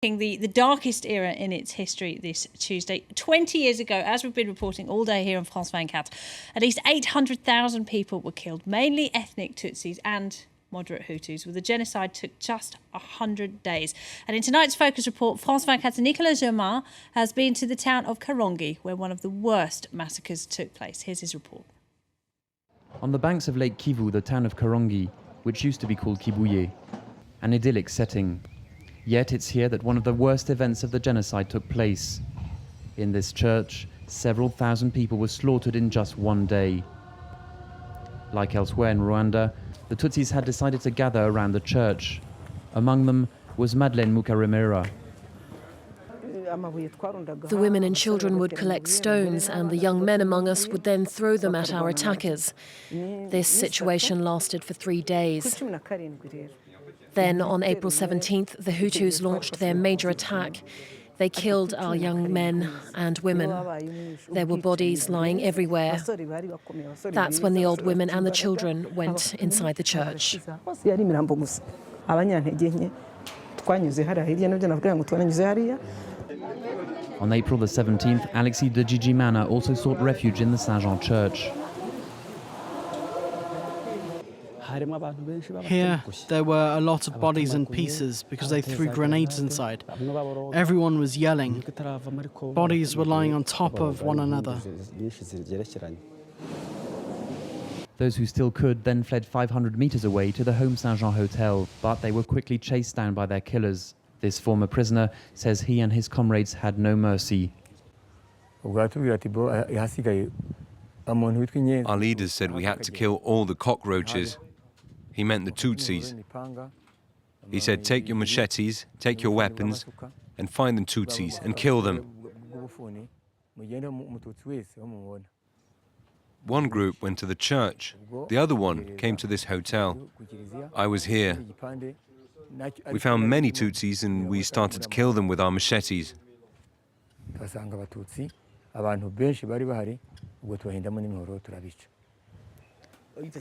The darkest era in its history this Tuesday. 20 years ago, as we've been reporting all day here on France 24, at least 800,000 people were killed, mainly ethnic Tutsis and moderate Hutus, where the genocide took just 100 days. And in tonight's Focus Report, France 24's Nicolas Germain has been to the town of Karongi, where one of the worst massacres took place. Here's his report. On the banks of Lake Kivu, the town of Karongi, which used to be called Kibuye, an idyllic setting. Yet it's here that one of the worst events of the genocide took place. In this church, several thousand people were slaughtered in just one day. Like elsewhere in Rwanda, the Tutsis had decided to gather around the church. Among them was Madeleine Mukaremera. The women and children would collect stones, and the young men among us would then throw them at our attackers. This situation lasted for 3 days. Then, on April 17th, the Hutus launched their major attack. They killed our young men and women. There were bodies lying everywhere. That's when the old women and the children went inside the church. On April the 17th, Alexis de Gigimana also sought refuge in the Saint-Jean church. Here, there were a lot of bodies in pieces because they threw grenades inside. Everyone was yelling. Bodies were lying on top of one another. Those who still could then fled 500 meters away to the Home Saint-Jean hotel, but they were quickly chased down by their killers. This former prisoner says he and his comrades had no mercy. Our leaders said we had to kill all the cockroaches. He meant the Tutsis. He said, take your machetes, take your weapons, and find the Tutsis and kill them. One group went to the church. The other one came to this hotel. I was here. We found many Tutsis and we started to kill them with our machetes.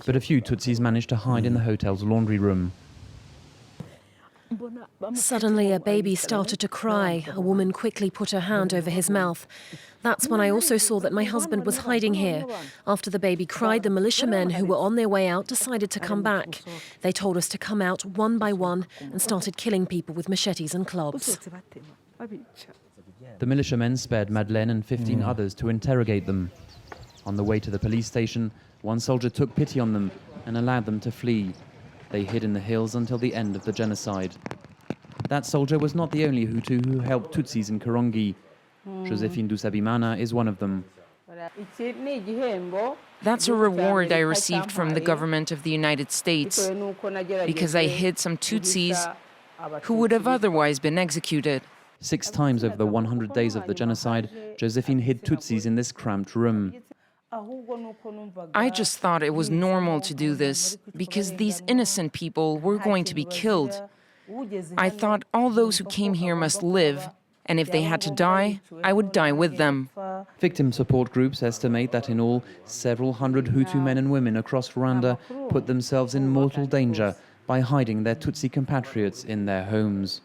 But a few Tutsis managed to hide in the hotel's laundry room. Suddenly, a baby started to cry. A woman quickly put her hand over his mouth. That's when I also saw that my husband was hiding here. After the baby cried, the militiamen who were on their way out decided to come back. They told us to come out one by one and started killing people with machetes and clubs. The militiamen spared Madeleine and 15 others to interrogate them. On the way to the police station, one soldier took pity on them and allowed them to flee. They hid in the hills until the end of the genocide. That soldier was not the only Hutu who helped Tutsis in Karongi. Josephine Dusabimana is one of them. That's a reward I received from the government of the United States because I hid some Tutsis who would have otherwise been executed. 6 times over the 100 days of the genocide, Josephine hid Tutsis in this cramped room. I just thought it was normal to do this because these innocent people were going to be killed. I thought all those who came here must live, and if they had to die, I would die with them. Victim support groups estimate that in all, several hundred Hutu men and women across Rwanda put themselves in mortal danger by hiding their Tutsi compatriots in their homes.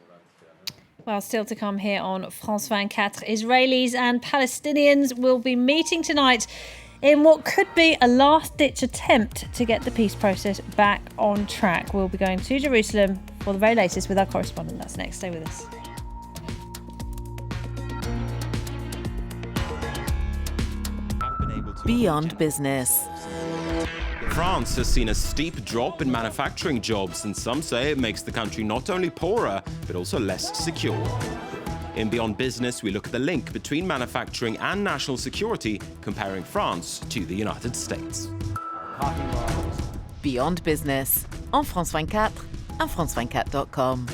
Well, still to come here on France 24, Israelis and Palestinians will be meeting tonight in what could be a last-ditch attempt to get the peace process back on track. We'll be going to Jerusalem for the very latest with our correspondent. That's next. Stay with us. Beyond Business. France has seen a steep drop in manufacturing jobs, and some say it makes the country not only poorer, but also less secure. In Beyond Business, we look at the link between manufacturing and national security, comparing France to the United States. Beyond Business, en France 24, en France24.com.